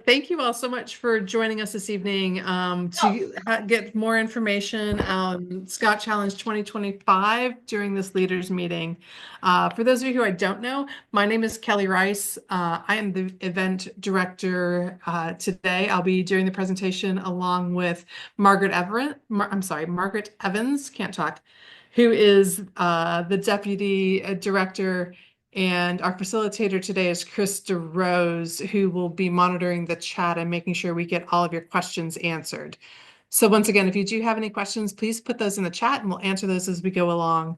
Thank you all so much for joining us this evening to get more information on Scout Challenge 2025 during this leaders meeting. For those of you who I don't know, my name is Kelly Rice. I am the event director today. I'll be doing the presentation along with Margaret Evans, can't talk, who is the deputy director. And our facilitator today is Chris DeRose, who will be monitoring the chat and making sure we get all of your questions answered. So once again, if you do have any questions, please put those in the chat and we'll answer those as we go along.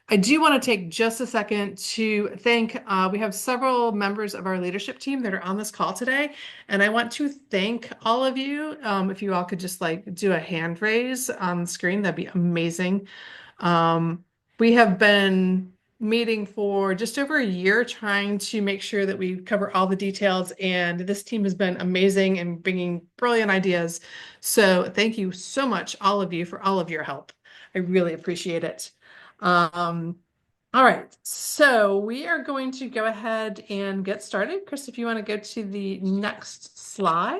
I do want to take just a second to thank, we have several members of our leadership team that are on this call today. And I want to thank all of you. If you all could just like do a hand raise on the screen, that'd be amazing. We have been meeting for just over a year trying to make sure that we cover all the details, and this team has been amazing and bringing brilliant ideas. So thank you so much, all of you, for all of your help. I really appreciate it. All right, so we are going to go ahead and get started. Chris, if you want to go to the next slide.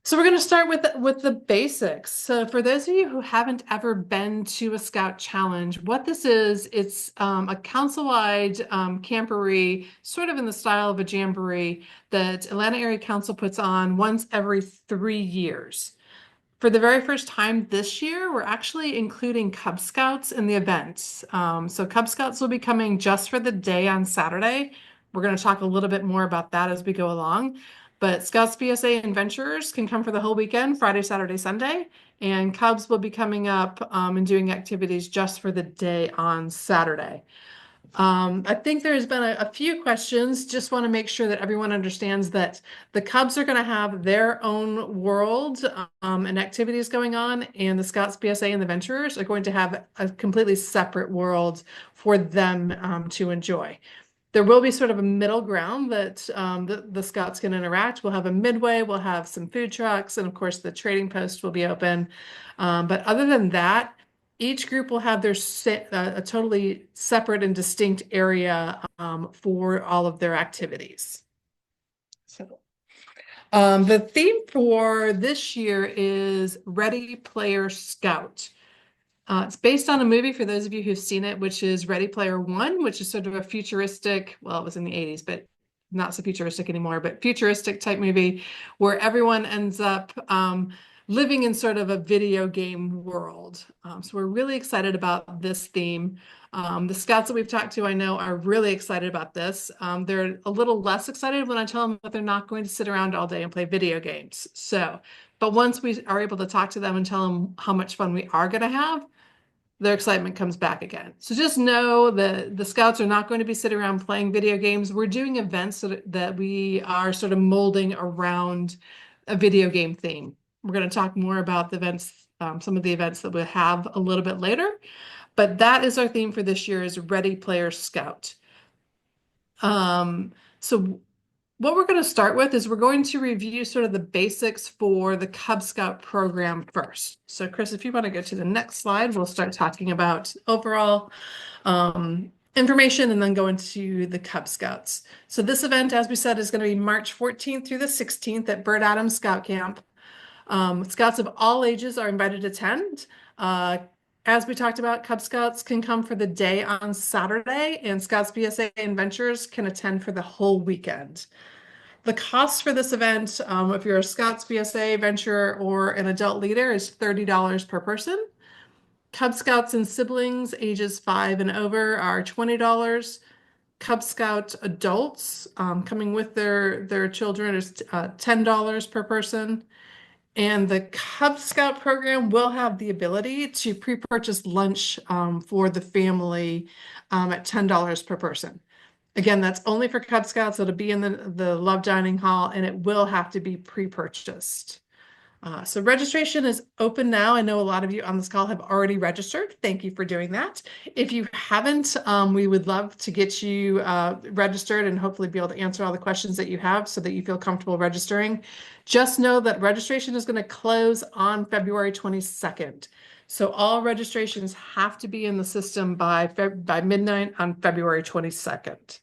So we're going to start with the basics. So for those of you who haven't ever been to a Scout Challenge, what this is, it's a council-wide camporee, sort of in the style of a jamboree that Atlanta Area Council puts on once every 3 years. For the very first time this year, we're actually including Cub Scouts in the event. So Cub Scouts will be coming just for the day on Saturday. We're going to talk a little bit more about that as we go along. But Scouts, BSA, and Venturers can come for the whole weekend, Friday, Saturday, Sunday. And Cubs will be coming up and doing activities just for the day on Saturday. I think there's been a few questions. Just want to make sure that everyone understands that the Cubs are going to have their own world and activities going on, and the Scouts, BSA, and the Venturers are going to have a completely separate world for them to enjoy. There will be sort of a middle ground that the Scouts can interact. We'll have a midway, we'll have some food trucks, and of course the trading post will be open. But other than that, each group will have their a totally separate and distinct area for all of their activities. So the theme for this year is Ready Player Scout. It's based on a movie, for those of you who've seen it, which is Ready Player One, which is sort of a futuristic, well, it was in the 80s, but not so futuristic anymore, but futuristic type movie where everyone ends up living in sort of a video game world. So we're really excited about this theme. The scouts that we've talked to, I know, are really excited about this. They're a little less excited when I tell them that they're not going to sit around all day and play video games. But once we are able to talk to them and tell them how much fun we are going to have, their excitement comes back again. So just know that the scouts are not going to be sitting around playing video games. We're doing events that we are sort of molding around a video game theme. We're going to talk more about the events, some of the events that we'll have a little bit later. But that is our theme for this year, is Ready Player Scout. So what we're going to start with is we're going to review sort of the basics for the Cub Scout program first. So Chris, if you want to go to the next slide, we'll start talking about overall information and then go into the Cub Scouts. So this event, as we said, is going to be March 14th through the 16th at Bird Adams Scout Camp. Scouts of all ages are invited to attend. As we talked about, Cub Scouts can come for the day on Saturday, and Scouts, BSA, and Ventures can attend for the whole weekend. The cost for this event, if you're a Scouts, BSA, Venturer, or an adult leader, is $30 per person. Cub Scouts and siblings ages 5 and over are $20. Cub Scout adults coming with their children is $10 per person. And the Cub Scout program will have the ability to pre-purchase lunch for the family at $10 per person. Again, that's only for Cub Scouts. It'll be in the Love Dining Hall, and it will have to be pre-purchased. So registration is open now. I know a lot of you on this call have already registered. Thank you for doing that. If you haven't, we would love to get you registered and hopefully be able to answer all the questions that you have so that you feel comfortable registering. Just know that registration is going to close on February 22nd. So all registrations have to be in the system by midnight on February 22nd.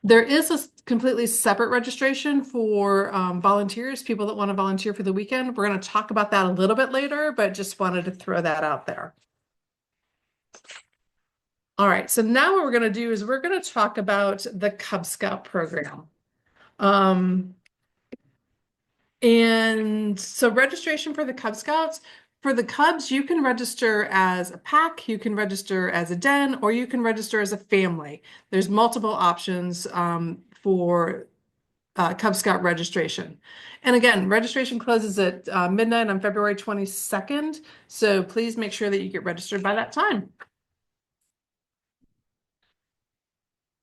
There is a completely separate registration for volunteers, people that want to volunteer for the weekend. We're going to talk about that a little bit later, but just wanted to throw that out there. All right, so now what we're going to do is we're going to talk about the Cub Scout program. And so registration for the Cub Scouts, for the Cubs, you can register as a pack, you can register as a den, or you can register as a family. There's multiple options for Cub Scout registration. And again, registration closes at midnight on February 22nd. So please make sure that you get registered by that time.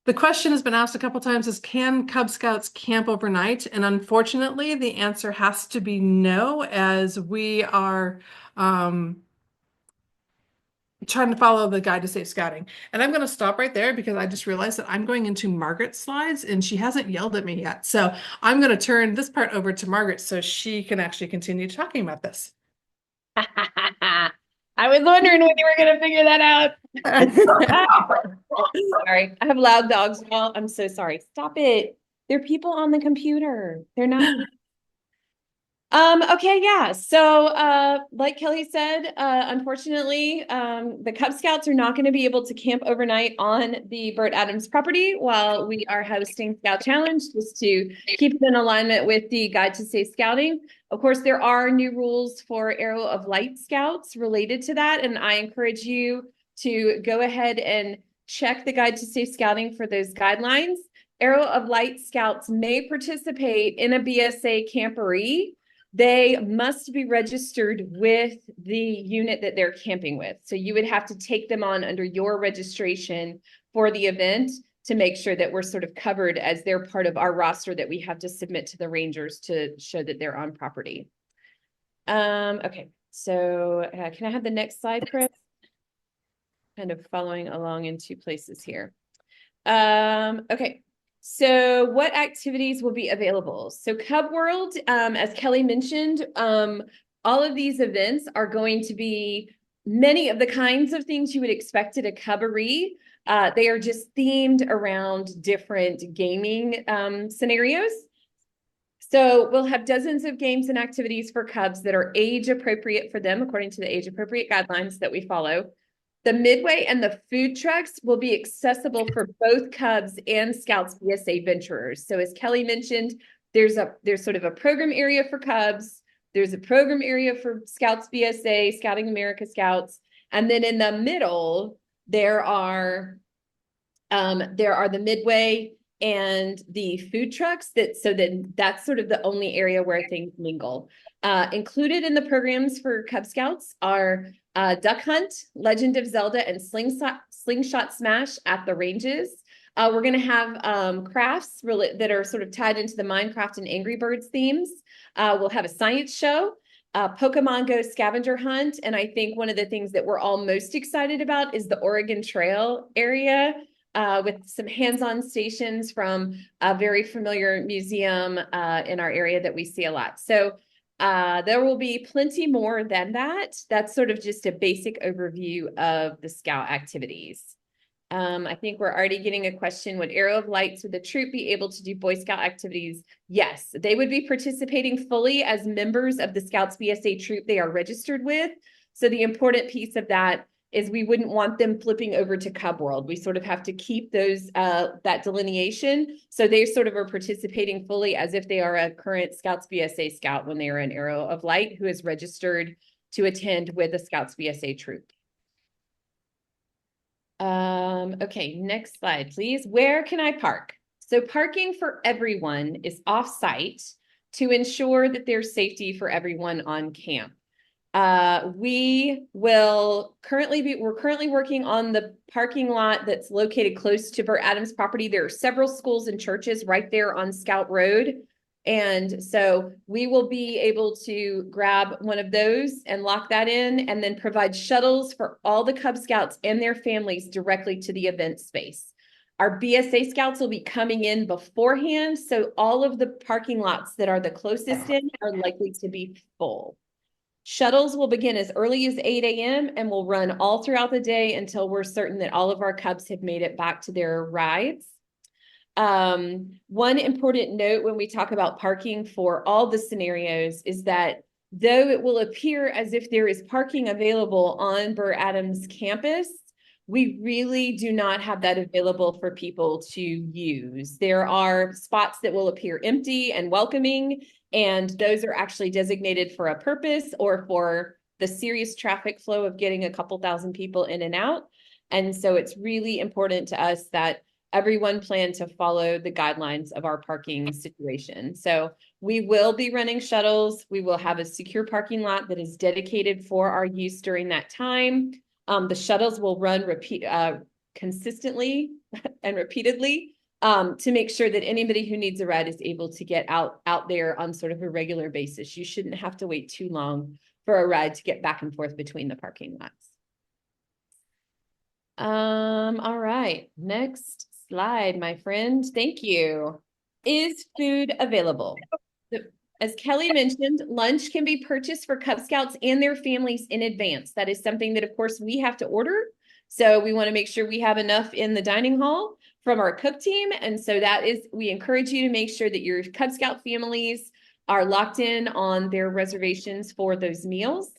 The question has been asked a couple times is, can Cub Scouts camp overnight? And unfortunately, the answer has to be no, as we are trying to follow the guide to safe scouting. And I'm going to stop right there because I just realized that I'm going into Margaret's slides and she hasn't yelled at me yet. So I'm going to turn this part over to Margaret so she can actually continue talking about this. I was wondering when you were going to figure that out. Sorry, I have loud dogs now. I'm so sorry. Stop it. They're people on the computer. They're not. Okay, yeah. So, like Kelly said, unfortunately, the Cub Scouts are not going to be able to camp overnight on the Burt Adams property while we are hosting Scout Challenge, just to keep it in alignment with the Guide to Safe Scouting. Of course, there are new rules for Arrow of Light Scouts related to that, and I encourage you to go ahead and check the Guide to Safe Scouting for those guidelines. Arrow of Light Scouts may participate in a BSA camporee. They must be registered with the unit that they're camping with. So you would have to take them on under your registration for the event to make sure that we're sort of covered as they're part of our roster that we have to submit to the rangers to show that they're on property. Okay, so can I have the next slide, Chris? Kind of following along in two places here. Okay. So what activities will be available? So Cub World, as Kelly mentioned, all of these events are going to be many of the kinds of things you would expect at a cubbaree. They are just themed around different gaming scenarios. So we'll have dozens of games and activities for Cubs that are age appropriate for them, according to the age appropriate guidelines that we follow. The Midway and the food trucks will be accessible for both Cubs and Scouts BSA Venturers. So as Kelly mentioned, there's sort of a program area for Cubs. There's a program area for Scouts BSA, Scouting America Scouts. And then in the middle, there are the Midway and the food trucks that's sort of the only area where things mingle. Included in the programs for Cub Scouts are Duck Hunt, Legend of Zelda, and Slingshot Smash at the ranges. We're going to have crafts that are sort of tied into the Minecraft and Angry Birds themes. We'll have a science show, Pokemon Go scavenger hunt, and I think one of the things that we're all most excited about is the Oregon Trail area, with some hands-on stations from a very familiar museum in our area that we see a lot. So there will be plenty more than that. That's sort of just a basic overview of the Scout activities. I think we're already getting a question. Would Arrow of Lights with the troop be able to do Boy Scout activities? Yes, they would be participating fully as members of the Scouts BSA troop they are registered with. So the important piece of that is we wouldn't want them flipping over to Cub World. We sort of have to keep those that delineation. So they sort of are participating fully as if they are a current Scouts BSA Scout when they are an Arrow of Light who is registered to attend with the Scouts BSA troop. Okay, next slide, please. Where can I park? So parking for everyone is off-site to ensure that there's safety for everyone on camp. We're currently working on the parking lot that's located close to Burt Adams property. There are several schools and churches right there on Scout Road. And so we will be able to grab one of those and lock that in, and then provide shuttles for all the Cub Scouts and their families directly to the event space. Our BSA Scouts will be coming in beforehand, so all of the parking lots that are the closest in are likely to be full. Shuttles will begin as early as 8 a.m. and will run all throughout the day until we're certain that all of our Cubs have made it back to their rides. One important note when we talk about parking for all the scenarios is that though it will appear as if there is parking available on Burr Adams campus, we really do not have that available for people to use. There are spots that will appear empty and welcoming, and those are actually designated for a purpose or for the serious traffic flow of getting a couple thousand people in and out. And so it's really important to us that everyone plan to follow the guidelines of our parking situation. So we will be running shuttles. We will have a secure parking lot that is dedicated for our use during that time. The shuttles will run consistently and repeatedly to make sure that anybody who needs a ride is able to get out there on sort of a regular basis. You shouldn't have to wait too long for a ride to get back and forth between the parking lots. All right, next slide, my friend. Thank you. Is food available? As Kelly mentioned, lunch can be purchased for Cub Scouts and their families in advance. That is something that, of course, we have to order. So we want to make sure we have enough in the dining hall from our cook team. And so we encourage you to make sure that your Cub Scout families are locked in on their reservations for those meals.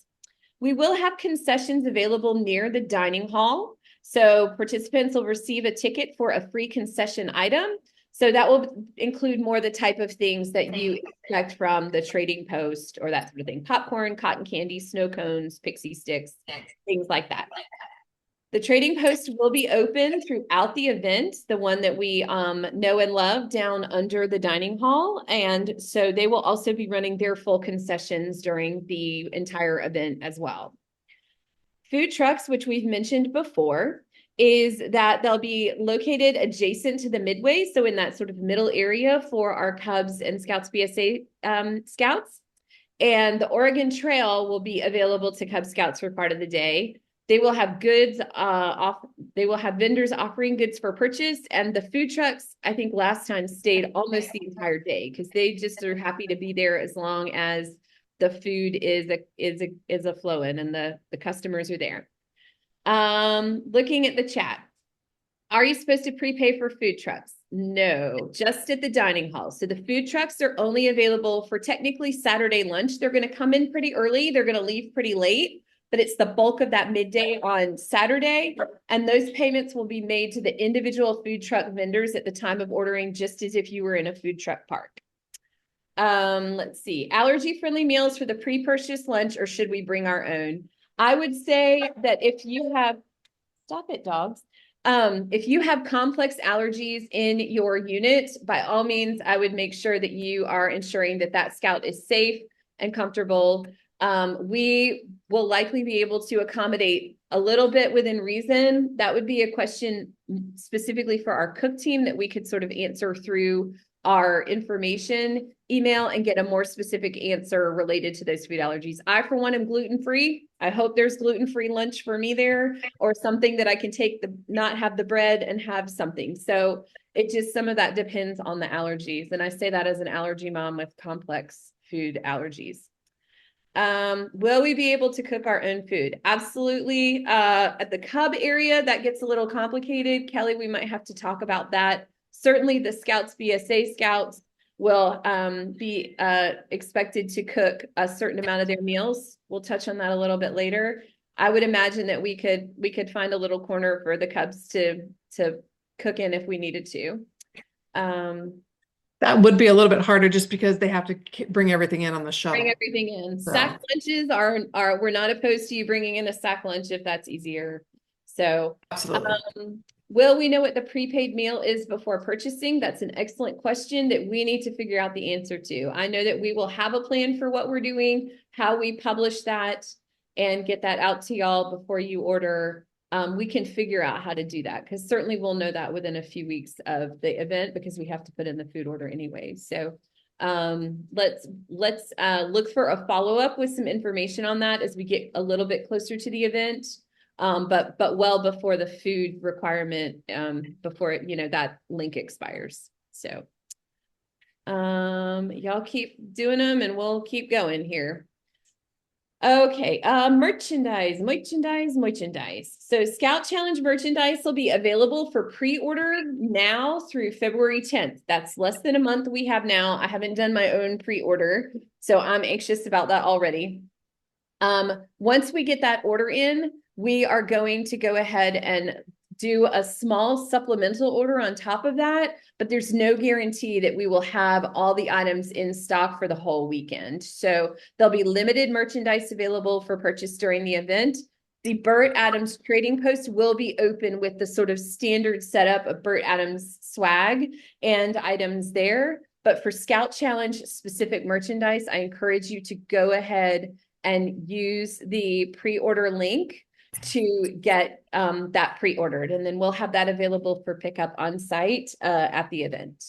We will have concessions available near the dining hall. So participants will receive a ticket for a free concession item. So that will include more the type of things that you expect from the trading post or that sort of thing. Popcorn, cotton candy, snow cones, pixie sticks, things like that. The trading post will be open throughout the event, the one that we know and love down under the dining hall. And so they will also be running their full concessions during the entire event as well. Food trucks, which we've mentioned before, is that they'll be located adjacent to the midway. So in that sort of middle area for our Cubs and Scouts BSA Scouts. And the Oregon Trail will be available to Cub Scouts for part of the day. They will have goods they will have vendors offering goods for purchase, and the food trucks, I think last time stayed almost the entire day because they just are happy to be there as long as the food is a flowing and the customers are there. Looking at the chat. Are you supposed to prepay for food trucks? No, just at the dining hall. So the food trucks are only available for technically Saturday lunch. They're going to come in pretty early. They're going to leave pretty late, but it's the bulk of that midday on Saturday. And those payments will be made to the individual food truck vendors at the time of ordering, just as if you were in a food truck park. Let's see, allergy-friendly meals for the pre-purchase lunch, or should we bring our own? I would say that if you have, stop it, dogs. If you have complex allergies in your unit, by all means, I would make sure that you are ensuring that that scout is safe and comfortable. We will likely be able to accommodate a little bit within reason. That would be a question specifically for our cook team that we could sort of answer through our information email and get a more specific answer related to those food allergies. I, for one, am gluten-free. I hope there's gluten-free lunch for me there, or something that I can take not have the bread and have something. So it just, some of that depends on the allergies. And I say that as an allergy mom with complex food allergies. Will we be able to cook our own food? Absolutely. At the Cub area, that gets a little complicated. Kelly, we might have to talk about that. Certainly the Scouts, BSA Scouts will be expected to cook a certain amount of their meals. We'll touch on that a little bit later. I would imagine that we could find a little corner for the Cubs to cook in if we needed to. That would be a little bit harder just because they have to bring everything in on the shuttle. Bring everything in. So. Sack lunches are we're not opposed to you bringing in a sack lunch if that's easier. So absolutely. Will we know what the prepaid meal is before purchasing? That's an excellent question that we need to figure out the answer to. I know that we will have a plan for what we're doing, how we publish that, and get that out to y'all before you order. We can figure out how to do that because certainly we'll know that within a few weeks of the event because we have to put in the food order anyway. So let's look for a follow-up with some information on that as we get a little bit closer to the event. But well before the food requirement, before that link expires. So y'all keep doing them and we'll keep going here. Okay, merchandise. So Scout Challenge merchandise will be available for pre-order now through February 10th. That's less than a month we have now. I haven't done my own pre-order, so I'm anxious about that already. Once we get that order in, we are going to go ahead and do a small supplemental order on top of that, but there's no guarantee that we will have all the items in stock for the whole weekend. So there'll be limited merchandise available for purchase during the event. The Burt Adams trading post will be open with the sort of standard setup of Burt Adams swag and items there. But for Scout Challenge specific merchandise, I encourage you to go ahead and use the pre-order link to get that pre-ordered. And then we'll have that available for pickup on site at the event.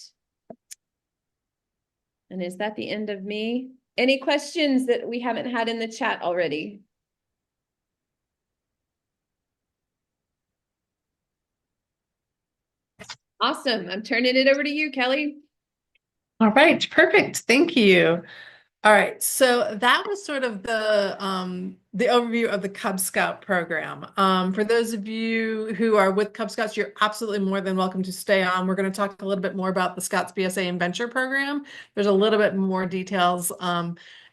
And is that the end of me? Any questions that we haven't had in the chat already? Awesome. I'm turning it over to you, Kelly. All right, perfect. Thank you. All right, so that was sort of the overview of the Cub Scout program. For those of you who are with Cub Scouts, you're absolutely more than welcome to stay on. We're going to talk a little bit more about the Scouts BSA and Venture program. There's a little bit more details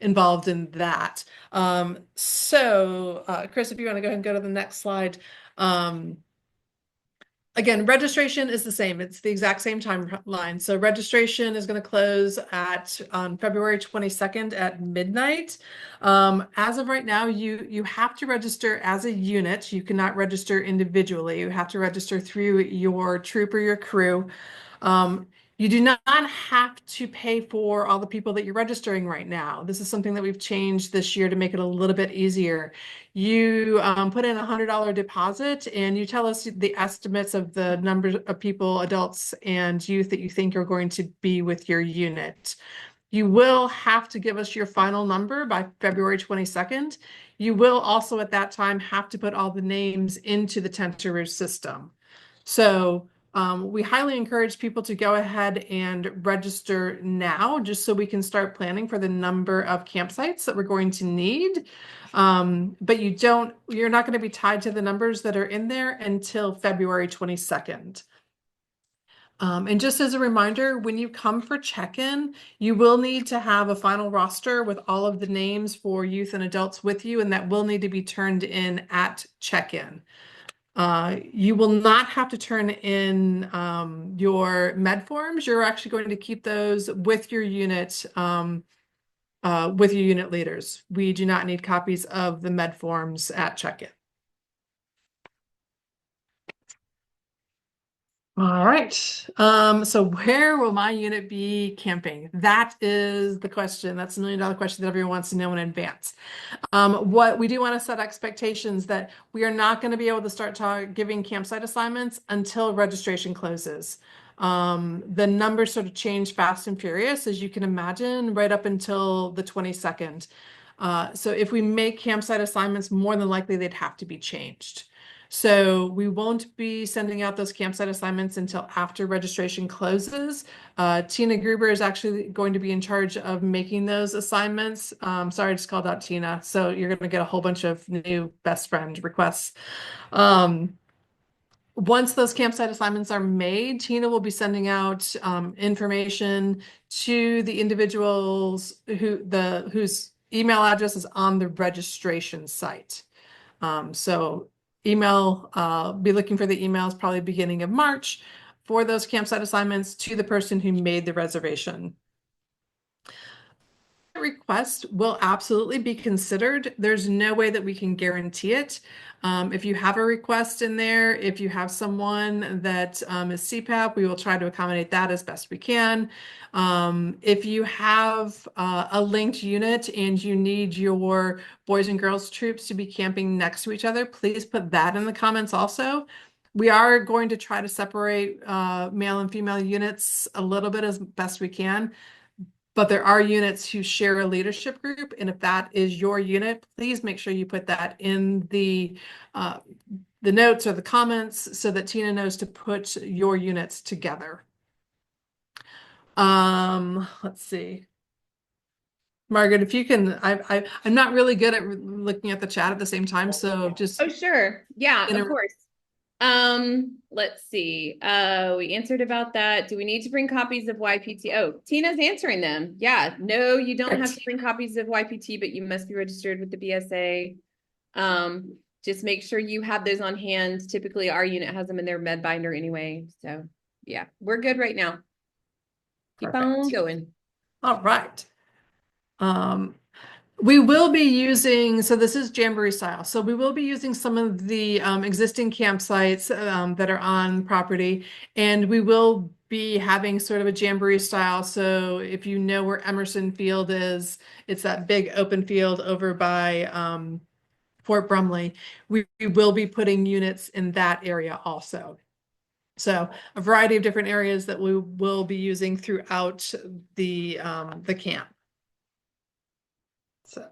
involved in that. Chris, if you want to go ahead and go to the next slide. Again, registration is the same. It's the exact same timeline. So registration is going to close on February 22nd at midnight. As of right now, you have to register as a unit. You cannot register individually. You have to register through your troop or your crew. You do not have to pay for all the people that you're registering right now. This is something that we've changed this year to make it a little bit easier. You put in a $100 deposit and you tell us the estimates of the number of people, adults and youth that you think are going to be with your unit. You will have to give us your final number by February 22nd. You will also at that time have to put all the names into the Tentaroo system. So we highly encourage people to go ahead and register now, just so we can start planning for the number of campsites that we're going to need. But you're not going to be tied to the numbers that are in there until February 22nd. And just as a reminder, when you come for check-in, you will need to have a final roster with all of the names for youth and adults with you, and that will need to be turned in at check-in. You will not have to turn in your med forms. You're actually going to keep those with your unit, with your unit leaders. We do not need copies of the med forms at check-in. All right. So where will my unit be camping? That is the question. That's the $1 million question that everyone wants to know in advance. What we do want to set expectations that we are not going to be able to start giving campsite assignments until registration closes. The numbers sort of change fast and furious, as you can imagine, right up until the 22nd. So if we make campsite assignments, more than likely they'd have to be changed. So we won't be sending out those campsite assignments until after registration closes. Tina Gruber is actually going to be in charge of making those assignments. Sorry, I just called out Tina. So you're going to get a whole bunch of new best friend requests. Once those campsite assignments are made, Tina will be sending out information to the individuals whose email address is on the registration site. So be looking for the emails probably beginning of March for those campsite assignments to the person who made the reservation. Request will absolutely be considered. There's no way that we can guarantee it. If you have a request in there, if you have someone that is CPAP, we will try to accommodate that as best we can. If you have a linked unit and you need your boys and girls troops to be camping next to each other, please put that in the comments also. We are going to try to separate male and female units a little bit as best we can. But there are units who share a leadership group, and if that is your unit, please make sure you put that in the notes or the comments so that Tina knows to put your units together. Let's see. Margaret, if you can, I'm not really good at looking at the chat at the same time, so just Oh, sure. Yeah, in of a, course. Let's see. We answered about that. Do we need to bring copies of YPT? Oh, Tina's answering them. Yeah, no, you don't have to bring copies of YPT, but you must be registered with the BSA. Just make sure you have those on hand. Typically, our unit has them in their med binder anyway. So, yeah, we're good right now. Keep on perfect. going. All right. Um, we will be using, so this is Jamboree style. So we will be using some of the existing campsites that are on property, and we will be having sort of a Jamboree style. So if you know where Emerson Field is, it's that big open field over by Fort Brumley. We will be putting units in that area also. So a variety of different areas that we will be using throughout the camp. So,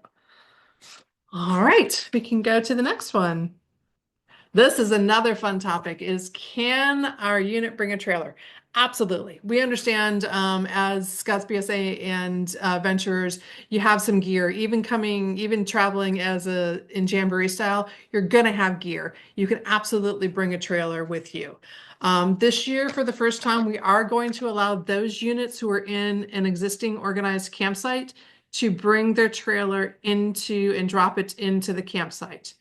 all right, we can go to the next one. This is another fun topic is can our unit bring a trailer? Absolutely. We understand as Scouts BSA and Venturers, you have some gear, even traveling as in Jamboree style, you're gonna have gear. You can absolutely bring a trailer with you. This year, for the first time, we are going to allow those units who are in an existing organized campsite to bring their trailer into and drop it into the campsite.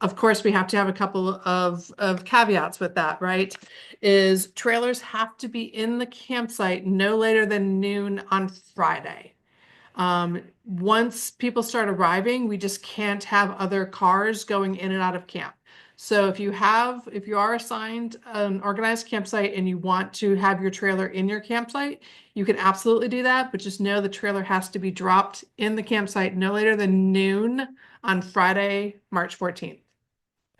Of course, we have to have a couple of caveats with that, right? Is trailers have to be in the campsite no later than noon on Friday. Once people start arriving, we just can't have other cars going in and out of camp. So if you are assigned an organized campsite and you want to have your trailer in your campsite, you can absolutely do that, but just know the trailer has to be dropped in the campsite no later than noon on Friday, March 14th.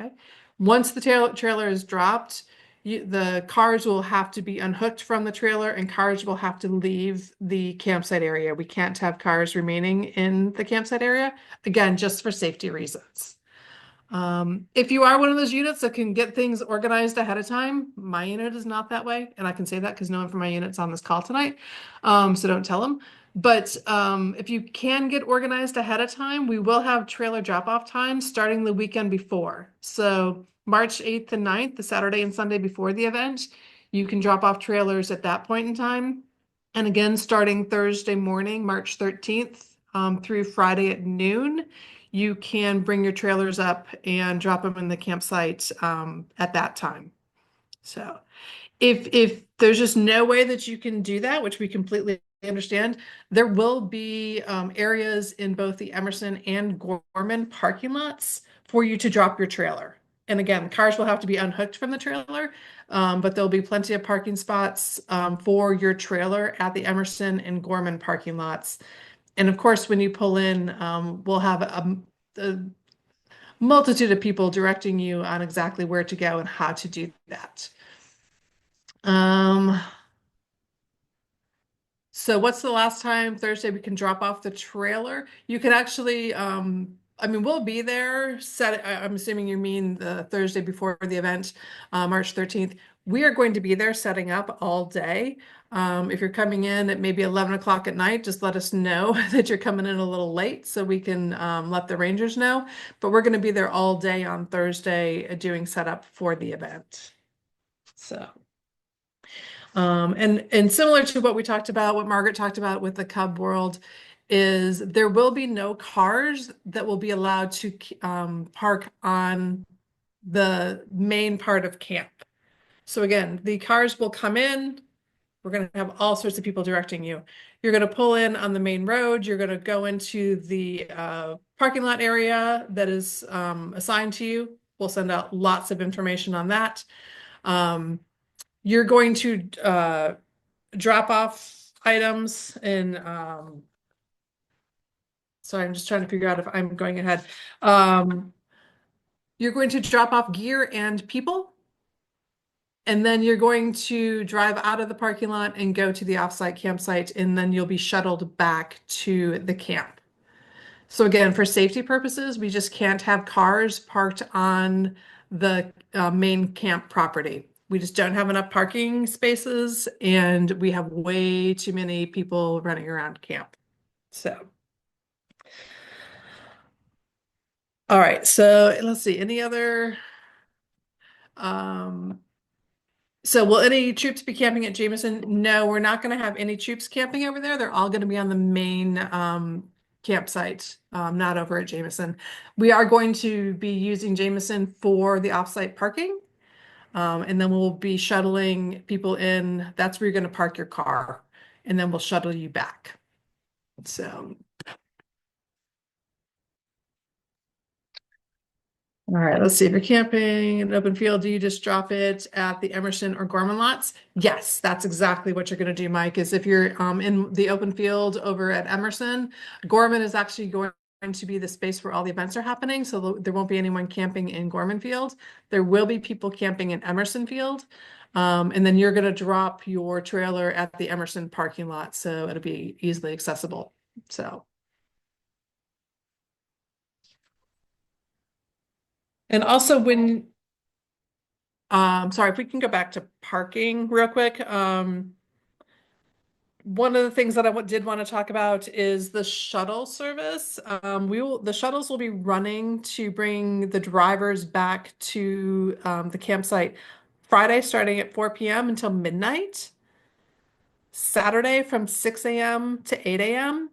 Okay. Once the trailer is dropped, the cars will have to be unhooked from the trailer and cars will have to leave the campsite area. We can't have cars remaining in the campsite area, again, just for safety reasons. If you are one of those units that can get things organized ahead of time, my unit is not that way. And I can say that because no one from my unit's on this call tonight. So don't tell them. But if you can get organized ahead of time, we will have trailer drop-off times starting the weekend before. So March 8th and 9th, the Saturday and Sunday before the event, you can drop off trailers at that point in time. And again, starting Thursday morning, March 13th, through Friday at noon, you can bring your trailers up and drop them in the campsite at that time. So if there's just no way that you can do that, which we completely understand, there will be areas in both the Emerson and Gorman parking lots for you to drop your trailer. And again, cars will have to be unhooked from the trailer, but there'll be plenty of parking spots for your trailer at the Emerson and Gorman parking lots. And of course, when you pull in, we'll have a multitude of people directing you on exactly where to go and how to do that. Um, so what's the last time Thursday we can drop off the trailer? You can actually, I mean, we'll be there I'm assuming you mean the Thursday before the event, March 13th. We are going to be there setting up all day. If you're coming in at maybe 11 o'clock at night, just let us know that you're coming in a little late so we can let the Rangers know. But we're going to be there all day on Thursday doing setup for the event. So. And similar to what we talked about, what Margaret talked about with the Cub World, is there will be no cars that will be allowed to park on the main part of camp. So again, the cars will come in. We're going to have all sorts of people directing you. You're going to pull in on the main road. You're going to go into the parking lot area that is assigned to you. We'll send out lots of information on that. You're going to drop off items and sorry, I'm just trying to figure out if I'm going ahead. You're going to drop off gear and people, and then you're going to drive out of the parking lot and go to the offsite campsite, and then you'll be shuttled back to the camp. So again, for safety purposes, we just can't have cars parked on the main camp property. We just don't have enough parking spaces and we have way too many people running around camp. So, All right, so let's see, any other, um, so will any troops be camping at Jameson? No, we're not going to have any troops camping over there. They're all going to be on the main campsite, not over at Jameson. We are going to be using Jameson for the offsite parking, and then we'll be shuttling people in. That's where you're going to park your car, and then we'll shuttle you back. So. All right, let's see. If you're camping in an open field, do you just drop it at the Emerson or Gorman lots? Yes, that's exactly what you're going to do, Mike, is if you're in the open field over at Emerson, Gorman is actually going to be the space where all the events are happening. So there won't be anyone camping in Gorman Field. There will be people camping in Emerson Field. And then you're going to drop your trailer at the Emerson parking lot. So it'll be easily accessible. So. And also sorry, if we can go back to parking real quick. One of the things that I did want to talk about is the shuttle service. The shuttles will be running to bring the drivers back to the campsite Friday starting at 4 p.m. until midnight, Saturday from 6 a.m. to 8 a.m.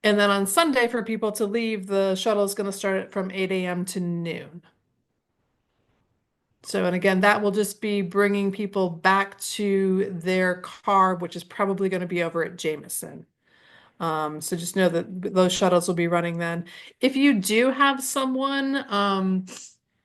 And then on Sunday for people to leave, the shuttle is going to start from 8 a.m. to noon. So, and again, that will just be bringing people back to their car, which is probably going to be over at Jameson. So just know that those shuttles will be running then. If you do have someone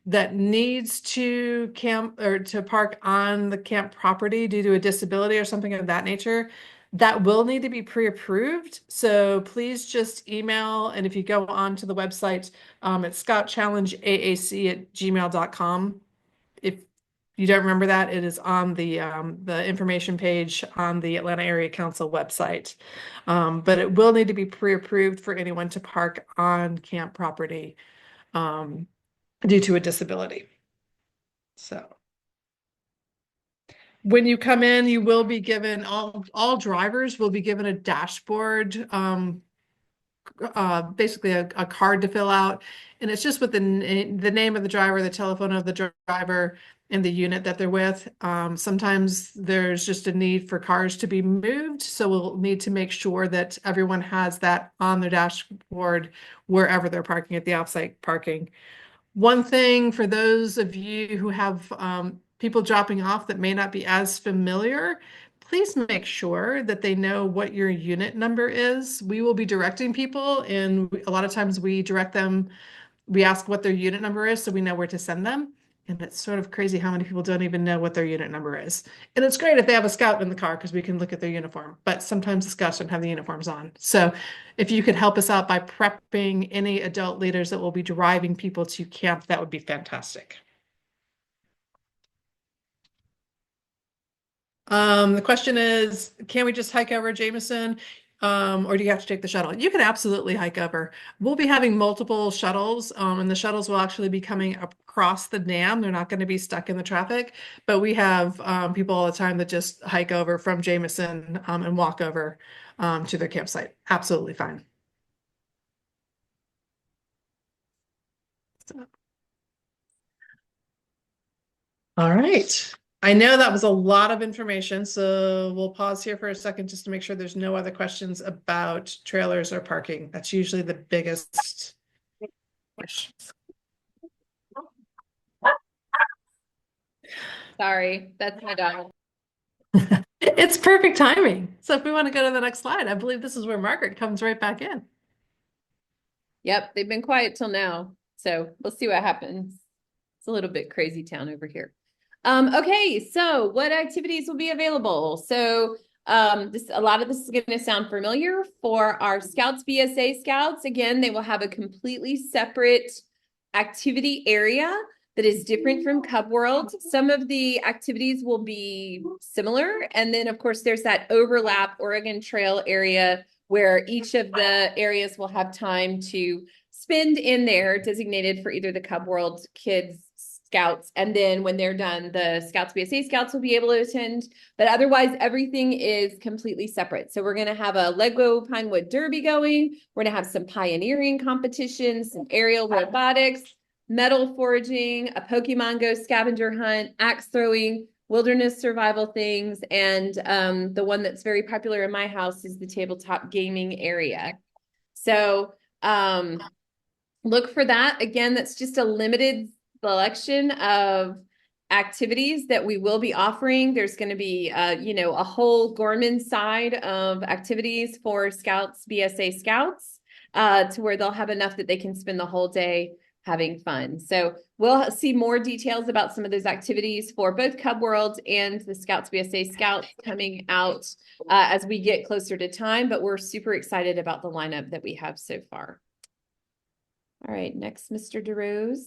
that needs to camp or to park on the camp property due to a disability or something of that nature, that will need to be pre-approved. So please just email, and if you go on to the website, it's scoutchallengeaac@gmail.com. If you don't remember that, it is on the information page on the Atlanta Area Council website. But it will need to be pre-approved for anyone to park on camp property due to a disability. So when you come in, you will be given all drivers will be given a dashboard, basically a card to fill out, and it's just with the name of the driver, the telephone of the driver, and the unit that they're with. Sometimes there's just a need for cars to be moved, so we'll need to make sure that everyone has that on their dashboard wherever they're parking at the offsite parking. One thing for those of you who have people dropping off that may not be as familiar, please make sure that they know what your unit number is. We will be directing people, and a lot of times we direct them, we ask what their unit number is so we know where to send them. And it's sort of crazy how many people don't even know what their unit number is. And it's great if they have a scout in the car because we can look at their uniform, but sometimes the scouts don't have the uniforms on. So if you could help us out by prepping any adult leaders that will be driving people to camp, that would be fantastic. The question is, can we just hike over Jameson? Or do you have to take the shuttle? You can absolutely hike over. We'll be having multiple shuttles, and the shuttles will actually be coming across the dam. They're not going to be stuck in the traffic, but we have people all the time that just hike over from Jameson and walk over to their campsite. Absolutely fine. So, all right. I know that was a lot of information, so we'll pause here for a second just to make sure there's no other questions about trailers or parking. That's usually the biggest question. Sorry, that's my dog. It's perfect timing. So if we want to go to the next slide, I believe this is where Margaret comes right back in. Yep, they've been quiet till now, so we'll see what happens. It's a little bit crazy town over here. Okay, so what activities will be available? So a lot of this is going to sound familiar for our Scouts, BSA Scouts. Again, they will have a completely separate activity area that is different from Cub World. Some of the activities will be similar. And then, of course, there's that overlap Oregon Trail area where each of the areas will have time to spend in there designated for either the Cub World kids scouts. And then when they're done, the Scouts BSA scouts will be able to attend. But otherwise, everything is completely separate. So we're going to have a Lego Pinewood Derby going. We're going to have some pioneering competitions, some aerial robotics, metal foraging, a Pokemon Go scavenger hunt, axe throwing, wilderness survival things, and the one that's very popular in my house is the tabletop gaming area. So look for that. Again, that's just a limited selection of activities that we will be offering. There's going to be, a whole Gorman side of activities for Scouts, BSA Scouts, to where they'll have enough that they can spend the whole day having fun. So we'll see more details about some of those activities for both Cub World and the Scouts BSA Scouts coming out as we get closer to time, but we're super excited about the lineup that we have so far. All right, next, Mr. DeRose.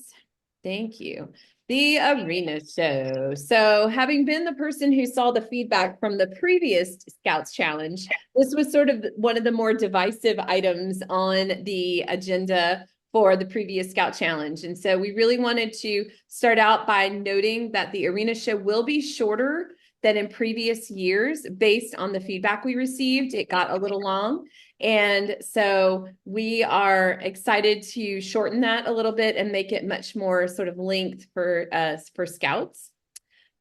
Thank you. The arena show. So having been the person who saw the feedback from the previous Scouts Challenge, this was sort of one of the more divisive items on the agenda for the previous Scout Challenge. And so we really wanted to start out by noting that the arena show will be shorter than in previous years based on the feedback we received. It got a little long. And so we are excited to shorten that a little bit and make it much more sort of linked for Scouts.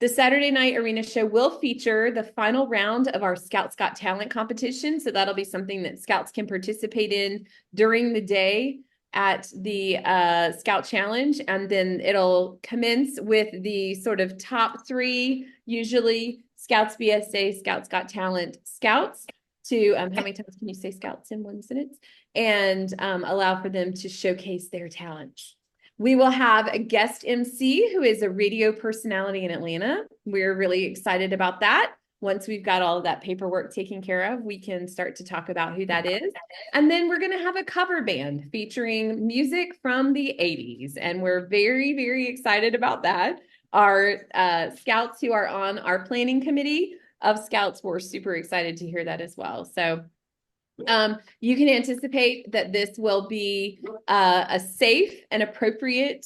The Saturday night arena show will feature the final round of our Scouts Got Talent competition. So that'll be something that Scouts can participate in during the day at the Scout Challenge. And then it'll commence with the sort of top three, usually Scouts BSA, Scouts Got Talent, Scouts. To how many times can you say Scouts in one sentence, and allow for them to showcase their talent. We will have a guest MC who is a radio personality in Atlanta. We're really excited about that. Once we've got all of that paperwork taken care of, we can start to talk about who that is. And then we're going to have a cover band featuring music from the 80s. And we're very, very excited about that. Our Scouts who are on our planning committee of Scouts were super excited to hear that as well. So you can anticipate that this will be a safe and appropriate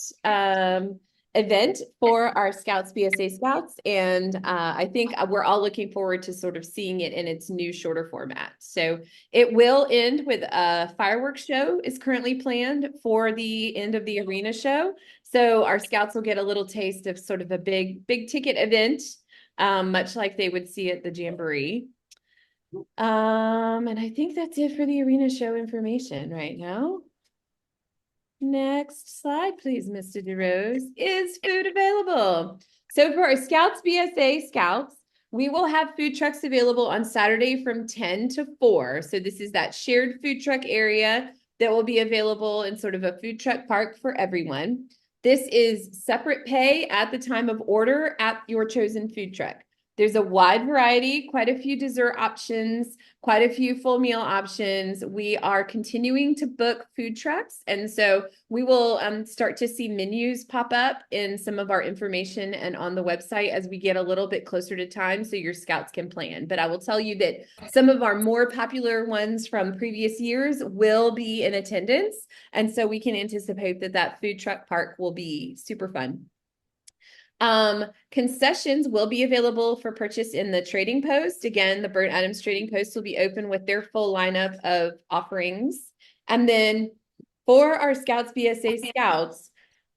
event for our Scouts BSA Scouts. And I think we're all looking forward to sort of seeing it in its new shorter format. So it will end with a fireworks show is currently planned for the end of the arena show. So our Scouts will get a little taste of sort of a big ticket event, much like they would see at the Jamboree. And I think that's it for the arena show information right now. Next slide, please, Mr. DeRose. Is food available? So for our Scouts BSA Scouts, we will have food trucks available on Saturday from 10 to 4. So this is that shared food truck area that will be available in sort of a food truck park for everyone. This is separate pay at the time of order at your chosen food truck. There's a wide variety, quite a few dessert options, quite a few full meal options. We are continuing to book food trucks. And so we will start to see menus pop up in some of our information and on the website as we get a little bit closer to time so your Scouts can plan. But I will tell you that some of our more popular ones from previous years will be in attendance. And so we can anticipate that that food truck park will be super fun. Concessions will be available for purchase in the trading post. Again, the Burt Adams trading post will be open with their full lineup of offerings. And then for our Scouts BSA Scouts,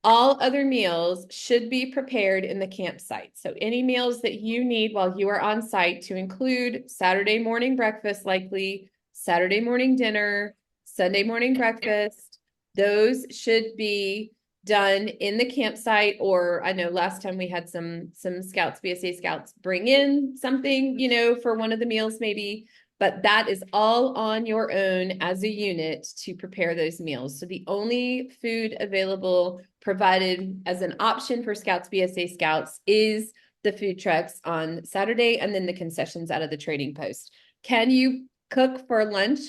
all other meals should be prepared in the campsite. So any meals that you need while you are on site to include Saturday morning breakfast, likely Saturday morning dinner, Sunday morning breakfast, those should be done in the campsite. Or I know last time we had some Scouts, BSA Scouts bring in something, for one of the meals maybe, but that is all on your own as a unit to prepare those meals. So the only food available provided as an option for Scouts, BSA Scouts is the food trucks on Saturday and then the concessions out of the trading post. Can you cook for lunch?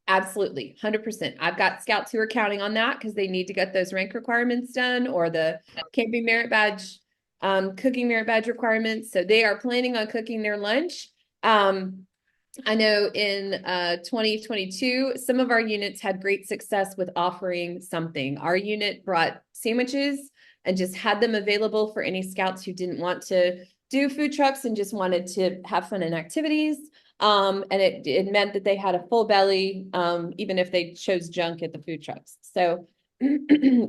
Absolutely, 100%. I've got Scouts who are counting on that because they need to get those rank requirements done or the camping merit badge, cooking merit badge requirements. So they are planning on cooking their lunch. I know in 2022, some of our units had great success with offering something. Our unit brought sandwiches and just had them available for any scouts who didn't want to do food trucks and just wanted to have fun and activities. And it meant that they had a full belly, even if they chose junk at the food trucks. So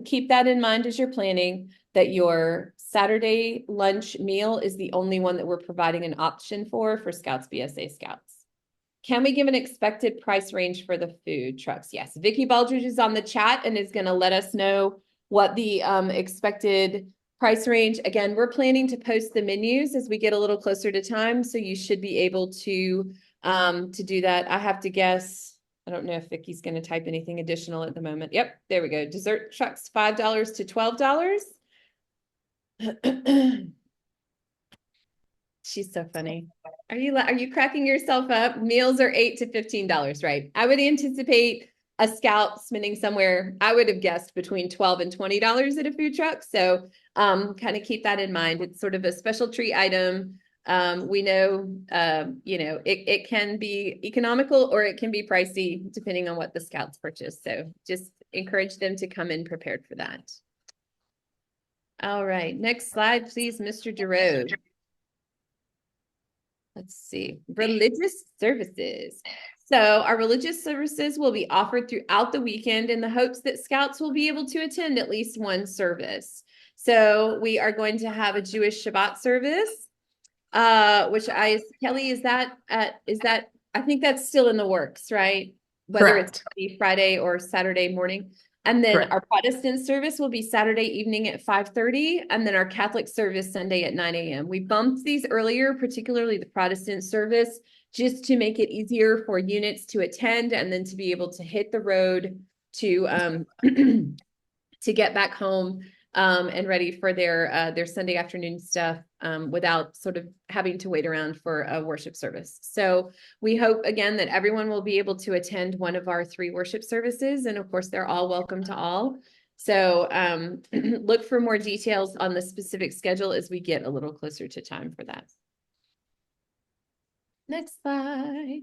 keep that in mind as you're planning, that your Saturday lunch meal is the only one that we're providing an option for Scouts, BSA Scouts. Can we give an expected price range for the food trucks? Yes. Vicki Baldridge is on the chat and is going to let us know what the expected price range. Again, we're planning to post the menus as we get a little closer to time, so you should be able to do that. I have to guess. I don't know if Vicki's going to type anything additional at the moment. Yep, there we go. Dessert trucks, $5 to $12. She's so funny. Are you cracking yourself up? Meals are $8 to $15, right? I would anticipate a scout spending somewhere, I would have guessed between $12 and $20 at a food truck. So kind of keep that in mind. It's sort of a special treat item. We know, it can be economical or it can be pricey depending on what the scouts purchase. So just encourage them to come in prepared for that. All right, next slide, please, Mr. Giroux. Let's see, religious services. So our religious services will be offered throughout the weekend in the hopes that scouts will be able to attend at least one service. So we are going to have a Jewish Shabbat service, Kelly, is that, I think that's still in the works, right? Whether Correct. it's Friday or Saturday morning. And then Correct. our Protestant service will be Saturday evening at 5:30, and then our Catholic service Sunday at 9 a.m. We bumped these earlier, particularly the Protestant service, just to make it easier for units to attend and then to be able to hit the road to to get back home and ready for their Sunday afternoon stuff without sort of having to wait around for a worship service. So we hope, again, that everyone will be able to attend one of our 3 worship services. And of course, they're all welcome to all. So look for more details on the specific schedule as we get a little closer to time for that. Next slide.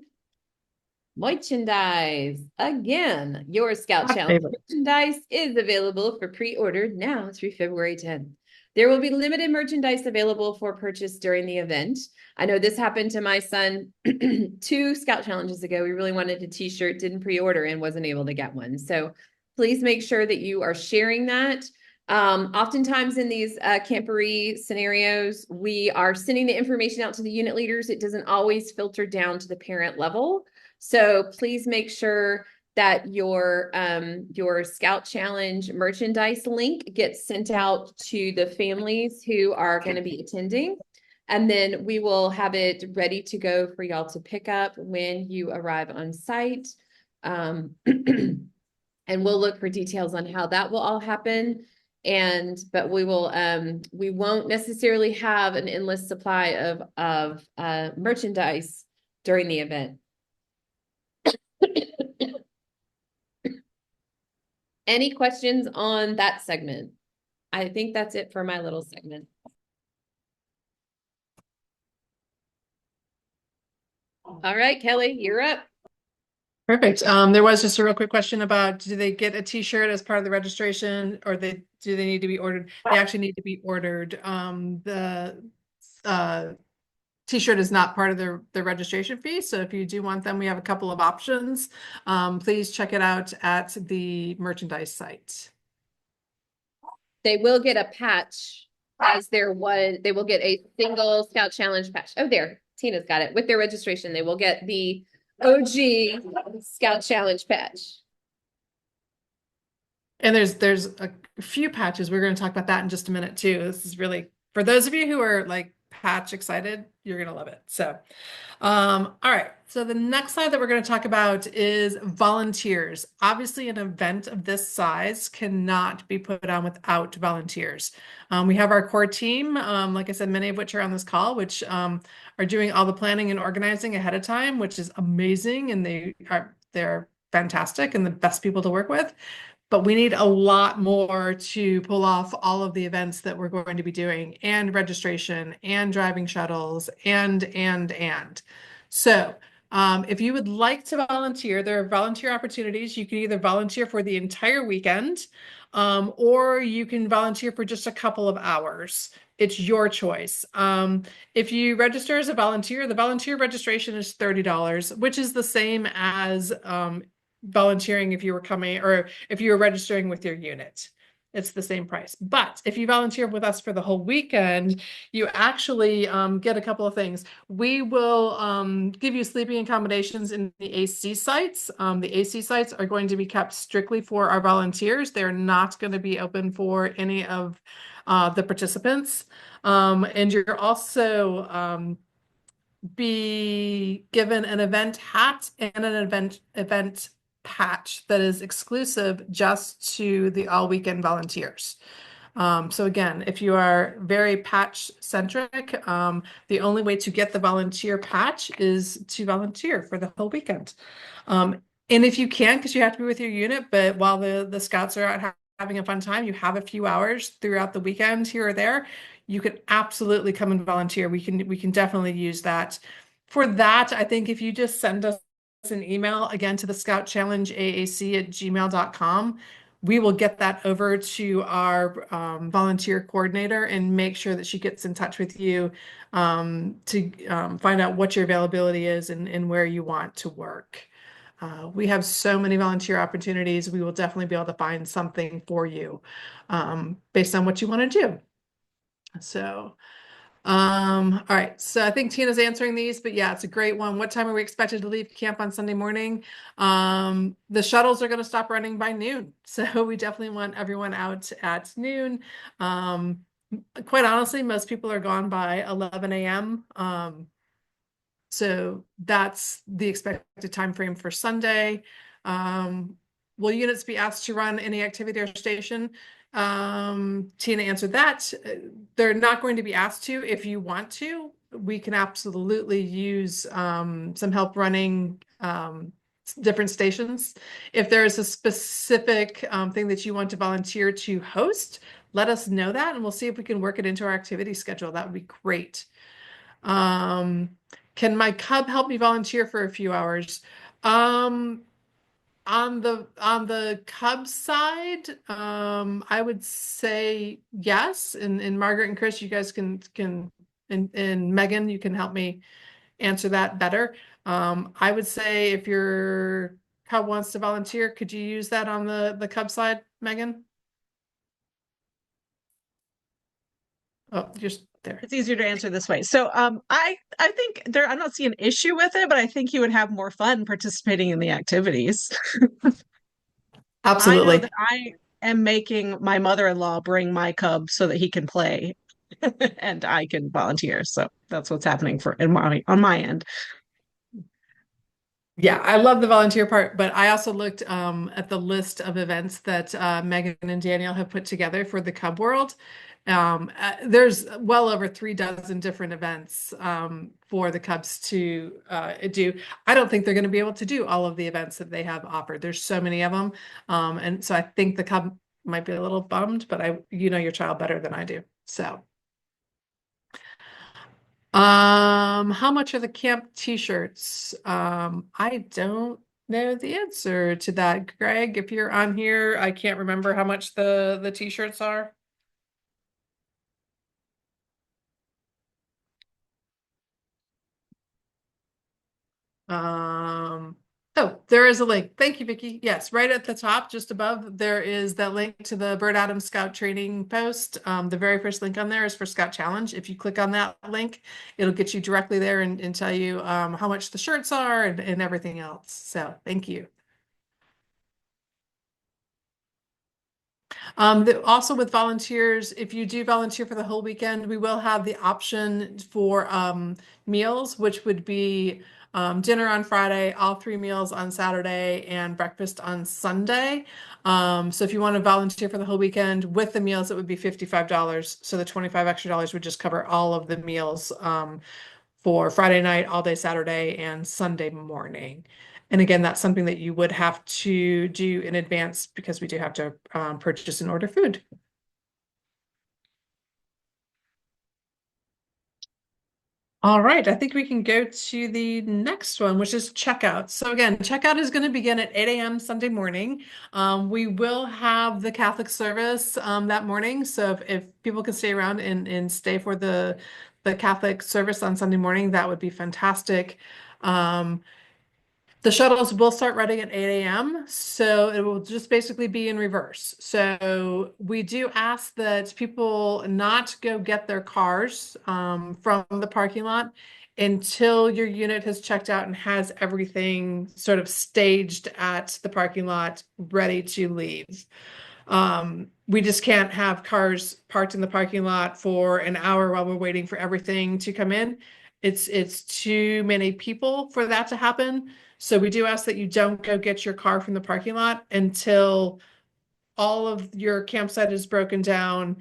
Merchandise. Again, your Scout Challenge merchandise is available for pre-order now through February 10th. There will be limited merchandise available for purchase during the event. I know this happened to my son 2 Scout Challenges ago. We really wanted a t-shirt, didn't pre-order and wasn't able to get one. So please make sure that you are sharing that. Oftentimes in these camporee scenarios, we are sending the information out to the unit leaders. It doesn't always filter down to the parent level. So please make sure that your Scout Challenge merchandise link gets sent out to the families who are going to be attending. And then we will have it ready to go for y'all to pick up when you arrive on site. And we'll look for details on how that will all happen. But we won't necessarily have an endless supply of merchandise during the event. Any questions on that segment? I think that's it for my little segment. All right, Kelly, you're up. Perfect. There was just a real quick question about, do they get a t-shirt as part of the registration, or do they need to be ordered? They actually need to be ordered. The t-shirt is not part of the registration fee. So if you do want them, we have a couple of options. Please check it out at the merchandise site. They will get a patch as their one. They will get a single Scout Challenge patch. Oh, there, Tina's got it. With their registration, they will get the OG Scout Challenge patch. And there's a few patches. We're going to talk about that in just a minute too. This is really, for those of you who are like patch excited, you're going to love it. So, all right. So the next slide that we're going to talk about is volunteers. Obviously, an event of this size cannot be put on without volunteers. We have our core team, like I said, many of which are on this call, which are doing all the planning and organizing ahead of time, which is amazing. And they're fantastic and the best people to work with. But we need a lot more to pull off all of the events that we're going to be doing, and registration and driving shuttles and. So If you would like to volunteer, there are volunteer opportunities. You can either volunteer for the entire weekend, or you can volunteer for just a couple of hours. It's your choice. If you register as a volunteer, the volunteer registration is $30, which is the same as volunteering if you were coming or if you were registering with your unit. It's the same price. But if you volunteer with us for the whole weekend, you actually get a couple of things. We will give you sleeping accommodations in the AC sites. The AC sites are going to be kept strictly for our volunteers. They're not going to be open for any of the participants. And you're also be given an event hat and an event patch that is exclusive just to the all weekend volunteers. So again, if you are very patch centric, the only way to get the volunteer patch is to volunteer for the whole weekend. And if you can, because you have to be with your unit, but while the scouts are out having a fun time, you have a few hours throughout the weekend here or there, you can absolutely come and volunteer. We can definitely use that. For that, I think if you just send us an email again to the Scout Challenge AAC@gmail.com, we will get that over to our volunteer coordinator and make sure that she gets in touch with you to find out what your availability is and where you want to work. We have so many volunteer opportunities. We will definitely be able to find something for you based on what you want to do. So, all right. So I think Tina's answering these, but yeah, it's a great one. What time are we expected to leave camp on Sunday morning? The shuttles are going to stop running by noon. So we definitely want everyone out at noon. Quite honestly, most people are gone by 11 a.m. So that's the expected time frame for Sunday. Will units be asked to run any activity or station? Tina answered that. They're not going to be asked to. If you want to, we can absolutely use some help running different stations. If there is a specific thing that you want to volunteer to host, let us know that and we'll see if we can work it into our activity schedule. That would be great. Can my cub help me volunteer for a few hours? On the Cub side, I would say yes. And Margaret and Chris, you guys can and Megan, you can help me answer that better. I would say if your cub wants to volunteer, could you use that on the Cub side, Megan? Oh, just there. It's easier to answer this way. So I think there I don't see an issue with it, but I think you would have more fun participating in the activities. I know Absolutely. that I am making my mother-in-law bring my cub so that he can play and I can volunteer. So that's what's happening for in my on my end. Yeah, I love the volunteer part, but I also looked at the list of events that Megan and Daniel have put together for the Cub World. There's well over 36 different events for the Cubs to do. I don't think they're going to be able to do all of the events that they have offered. There's so many of them, and so I think the Cub might be a little bummed, but you know your child better than I do, so. How much are the camp t-shirts? I don't know the answer to that. Greg, if you're on here, I can't remember how much the t-shirts are. Um, oh, there is a link. Thank you, Vicky. Yes, right at the top, just above, there is that link to the Bird Adams Scout training post. The very first link on there is for Scout Challenge. If you click on that link, it'll get you directly there and tell you how much the shirts are and everything else. So thank you. Also with volunteers, if you do volunteer for the whole weekend, we will have the option for meals, which would be dinner on Friday, all 3 meals on Saturday, and breakfast on Sunday. So if you want to volunteer for the whole weekend with the meals, it would be $55. So the 25 extra dollars would just cover all of the meals for Friday night, all day Saturday, and Sunday morning. And again, that's something that you would have to do in advance because we do have to purchase and order food. All right, I think we can go to the next one, which is checkout. So again, checkout is going to begin at 8 a.m. Sunday morning. We will have the Catholic service that morning. So if people can stay around and stay for the Catholic service on Sunday morning, that would be fantastic. Um, The shuttles will start running at 8 a.m., so it will just basically be in reverse. So we do ask that people not go get their cars from the parking lot until your unit has checked out and has everything sort of staged at the parking lot, ready to leave. We just can't have cars parked in the parking lot for an hour while we're waiting for everything to come in. It's too many people for that to happen. So we do ask that you don't go get your car from the parking lot until all of your campsite is broken down.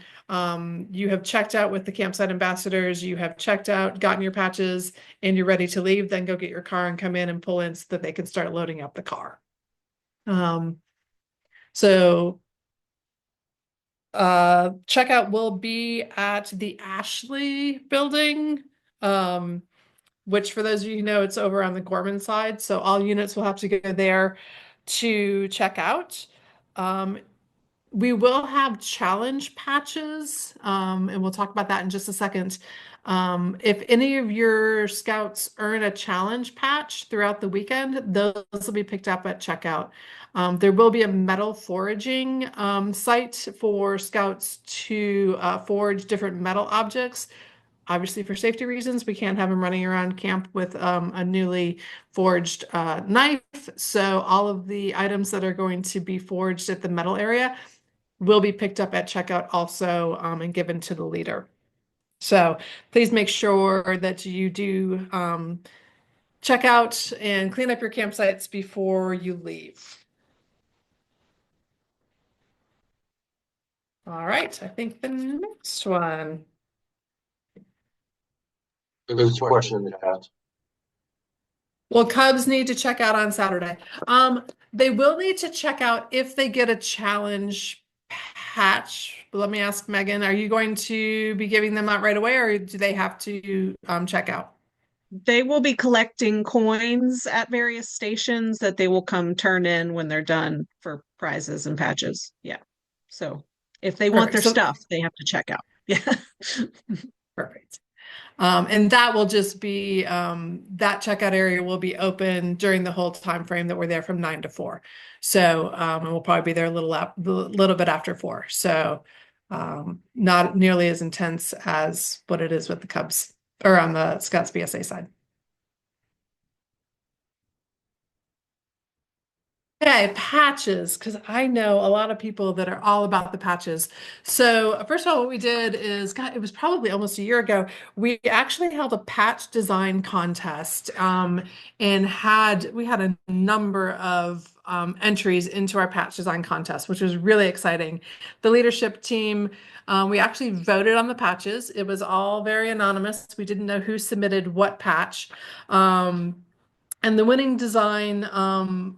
You have checked out with the campsite ambassadors, you have checked out, gotten your patches, and you're ready to leave. Then go get your car and come in and pull in so that they can start loading up the car. So checkout will be at the Ashley building, which for those of you who know, it's over on the Gorman side. So all units will have to go there to check out. Um, we will have challenge patches, and we'll talk about that in just a second. If any of your scouts earn a challenge patch throughout the weekend, those will be picked up at checkout. There will be a metal foraging site for scouts to forage different metal objects. Obviously, for safety reasons, we can't have them running around camp with a newly forged knife. So all of the items that are going to be forged at the metal area will be picked up at checkout also and given to the leader. So please make sure that you do check out and clean up your campsites before you leave. All right, I think the next one. There's a question in the chat. Well, Cubs need to check out on Saturday. They will need to check out if they get a challenge patch. But let me ask Megan, are you going to be giving them that right away, or do they have to check out? They will be collecting coins at various stations that they will come turn in when they're done for prizes and patches. Yeah. So if they want their Perfect. stuff, they have to check out. Yeah. Perfect. And that will just be that checkout area will be open during the whole time frame that we're there from 9 to 4. So and we'll probably be there a little bit after 4. So not nearly as intense as what it is with the Cubs or on the Scouts BSA side. Okay, patches, because I know a lot of people that are all about the patches. So first of all, what we did is, God, it was probably almost a year ago, we actually held a patch design contest and we had a number of entries into our patch design contest, which was really exciting. The leadership team, we actually voted on the patches. It was all very anonymous. We didn't know who submitted what patch. And the winning design,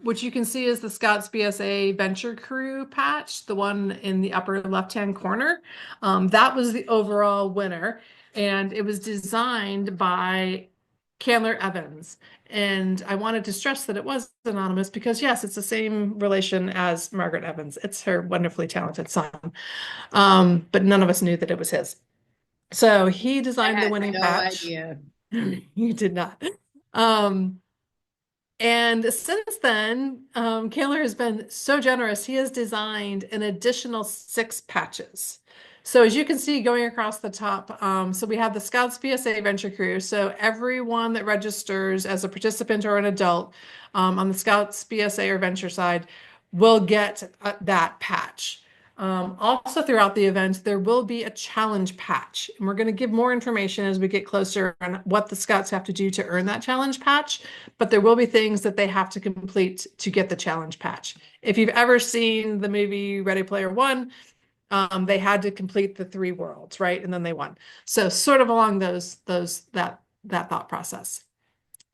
which you can see is the Scouts BSA Venture Crew patch, the one in the upper left-hand corner. That was the overall winner. And it was designed by Candler Evans. And I wanted to stress that it was anonymous because, yes, it's the same relation as Margaret Evans. It's her wonderfully talented son. But none of us knew that it was his. So he designed the winning patch. Idea. You did not. And since then, Kaler has been so generous. He has designed an additional 6 patches. So as you can see going across the top, so we have the Scouts BSA Venture Crew. So everyone that registers as a participant or an adult on the Scouts BSA or Venture side will get that patch. Also throughout the event, there will be a challenge patch, and we're going to give more information as we get closer on what the Scouts have to do to earn that challenge patch, but there will be things that they have to complete to get the challenge patch. If you've ever seen the movie Ready Player One, they had to complete the 3 worlds, right? And then they won. So sort of along that thought process.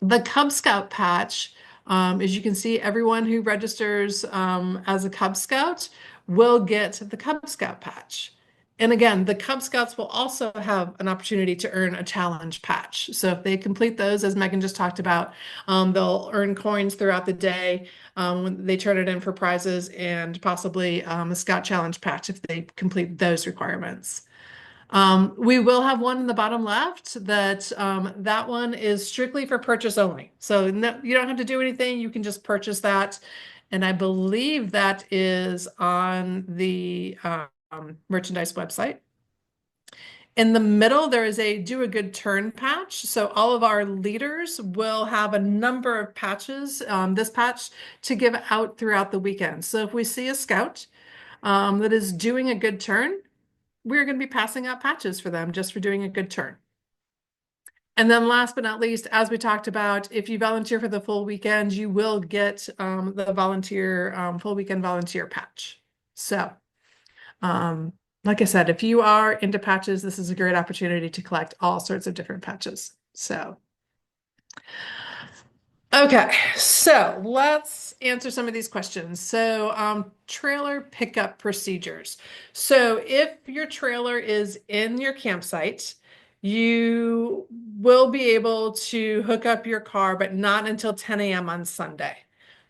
The Cub Scout patch, as you can see, everyone who registers as a Cub Scout will get the Cub Scout patch. And again, the Cub Scouts will also have an opportunity to earn a challenge patch. So if they complete those, as Megan just talked about, they'll earn coins throughout the day when they turn it in for prizes and possibly a Scout challenge patch if they complete those requirements. We will have one in the bottom left that one is strictly for purchase only. So no, you don't have to do anything. You can just purchase that. And I believe that is on the merchandise website. In the middle, there is a do a good turn patch. So all of our leaders will have a number of patches, this patch to give out throughout the weekend. So if we see a scout that is doing a good turn, we're going to be passing out patches for them just for doing a good turn. And then last but not least, as we talked about, if you volunteer for the full weekend, you will get the full weekend volunteer patch. So like I said, if you are into patches, this is a great opportunity to collect all sorts of different patches. So, okay, so let's answer some of these questions. So, trailer pickup procedures. So, if your trailer is in your campsite, you will be able to hook up your car, but not until 10 a.m. on Sunday.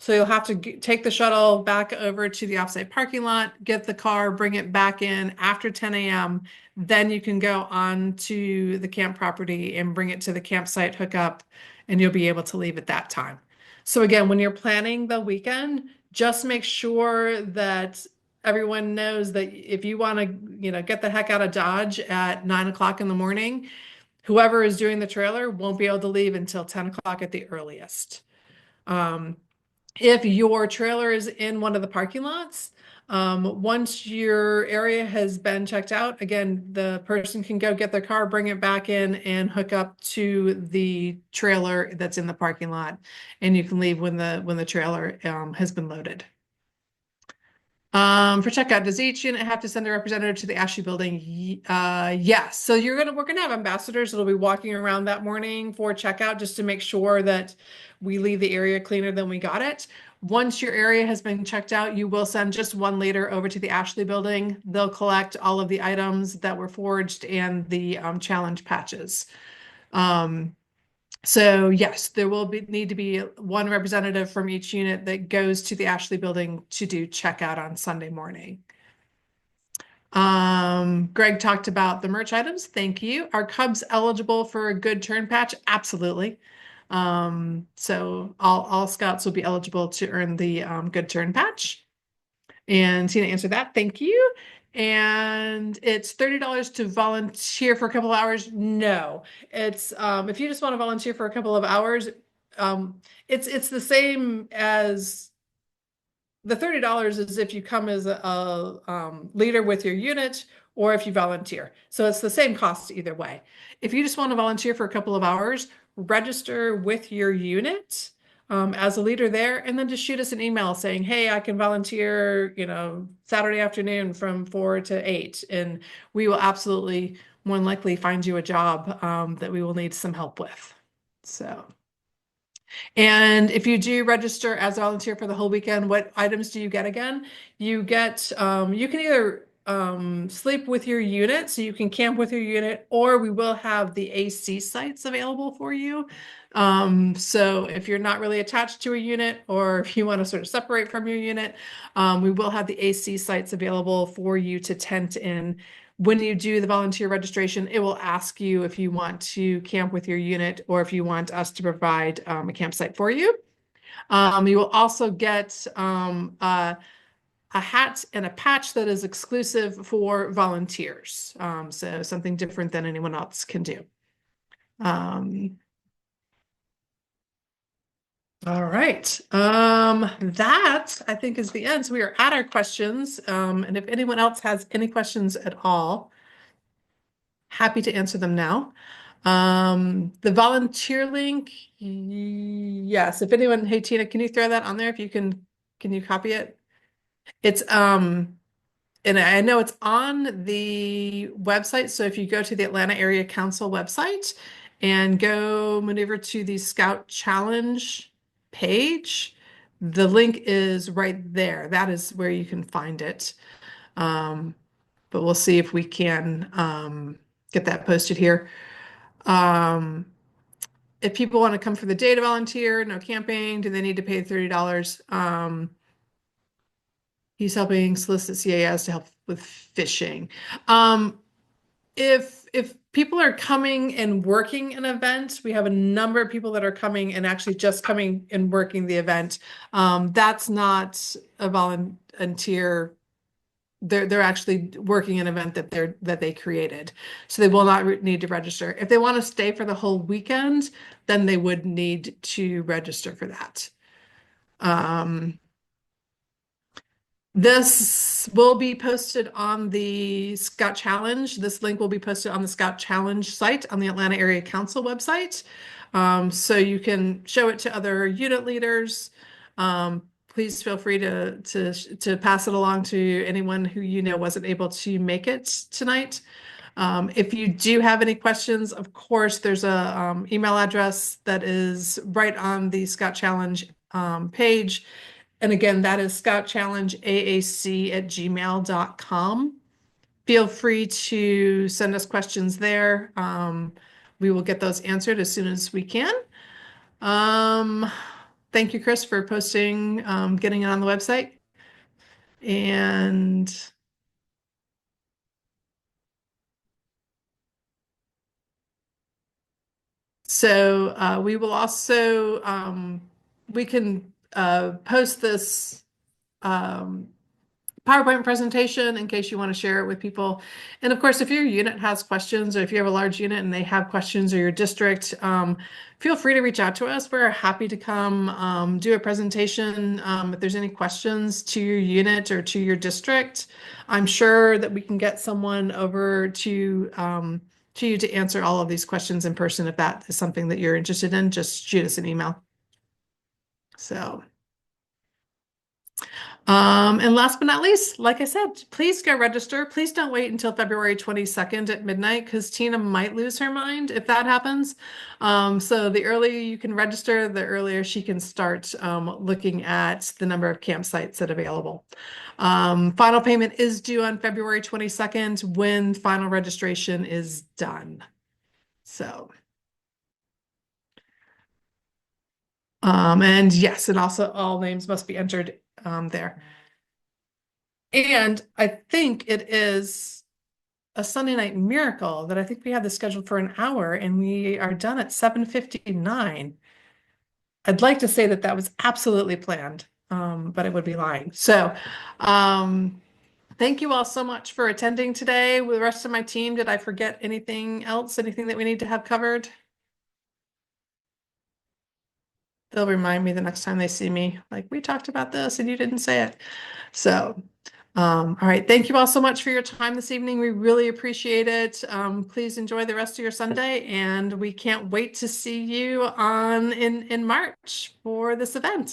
So you'll have to take the shuttle back over to the offsite parking lot, get the car, bring it back in after 10 a.m. Then you can go on to the camp property and bring it to the campsite, hook up, and you'll be able to leave at that time. So again, when you're planning the weekend, just make sure that everyone knows that if you want to, get the heck out of Dodge at 9 o'clock in the morning, whoever is doing the trailer won't be able to leave until 10 o'clock at the earliest. If your trailer is in one of the parking lots, once your area has been checked out, again, the person can go get their car, bring it back in, and hook up to the trailer that's in the parking lot, and you can leave when the trailer has been loaded. For checkout, does each unit have to send a representative to the Ashley building? Yes. So we're gonna have ambassadors that'll be walking around that morning for checkout just to make sure that we leave the area cleaner than we got it. Once your area has been checked out, you will send just one leader over to the Ashley building. They'll collect all of the items that were forged and the challenge patches. So yes, there will need to be one representative from each unit that goes to the Ashley building to do checkout on Sunday morning. Greg talked about the merch items. Thank you. Are Cubs eligible for a good turn patch? Absolutely. So all scouts will be eligible to earn the good turn patch. And Tina answered that. Thank you. And it's $30 to volunteer for a couple of hours. No, it's if you just want to volunteer for a couple of hours, it's the same as the $30 is if you come as a leader with your unit or if you volunteer. So it's the same cost either way. If you just want to volunteer for a couple of hours, register with your unit as a leader there, and then just shoot us an email saying, hey, I can volunteer, Saturday afternoon from 4 to 8. And we will absolutely more than likely find you a job that we will need some help with. So. And if you do register as a volunteer for the whole weekend, what items do you get again? You get, you can either sleep with your unit, so you can camp with your unit, or we will have the AC sites available for you. So if you're not really attached to a unit, or if you want to sort of separate from your unit, we will have the AC sites available for you to tent in. When you do the volunteer registration, it will ask you if you want to camp with your unit or if you want us to provide a campsite for you. You will also get a hat and a patch that is exclusive for volunteers. So something different than anyone else can do. All right. That I think is the end. So we are at our questions. And if anyone else has any questions at all, happy to answer them now. The volunteer link, yes. If anyone, hey Tina, can you throw that on there? If you can you copy it? It's and I know it's on the website. So if you go to the Atlanta Area Council website and go maneuver to the Scout Challenge page, the link is right there. That is where you can find it. but we'll see if we can get that posted here. If people want to come for the day to volunteer, no camping, do they need to pay $30? He's helping solicit CAS to help with fishing. If people are coming and working an event, we have a number of people that are coming and actually just coming and working the event. That's not a volunteer. They're actually working an event that they created, so they will not need to register. If they want to stay for the whole weekend, then they would need to register for that. This will be posted on the Scout Challenge. This link will be posted on the Scout Challenge site on the Atlanta Area Council website. So you can show it to other unit leaders. Please feel free to pass it along to anyone who you know wasn't able to make it tonight. If you do have any questions, of course, there's a email address that is right on the Scout Challenge page. And again, that is scoutchallengeaac@gmail.com. Feel free to send us questions there. We will get those answered as soon as we can. Thank you, Chris, for posting, getting it on the website. And so we will also, we can post this PowerPoint presentation in case you want to share it with people. And of course, if your unit has questions, or if you have a large unit and they have questions, or your district, feel free to reach out to us. We're happy to come do a presentation. If there's any questions to your unit or to your district, I'm sure that we can get someone over to you to answer all of these questions in person. If that is something that you're interested in, just shoot us an email. So. And last but not least, like I said, please go register. Please don't wait until February 22nd at midnight, because Tina might lose her mind if that happens. So the earlier you can register, the earlier she can start looking at the number of campsites that are available. Final payment is due on February 22nd when final registration is done. So. And yes, and also all names must be entered there. And I think it is a Sunday night miracle that I think we have this scheduled for an hour and we are done at 7:59. I'd like to say that that was absolutely planned, but I would be lying. So thank you all so much for attending today. With the rest of my team, did I forget anything else? Anything that we need to have covered? They'll remind me the next time they see me, like, we talked about this and you didn't say it. So, all right. Thank you all so much for your time this evening. We really appreciate it. Please enjoy the rest of your Sunday, and we can't wait to see you in March for this event.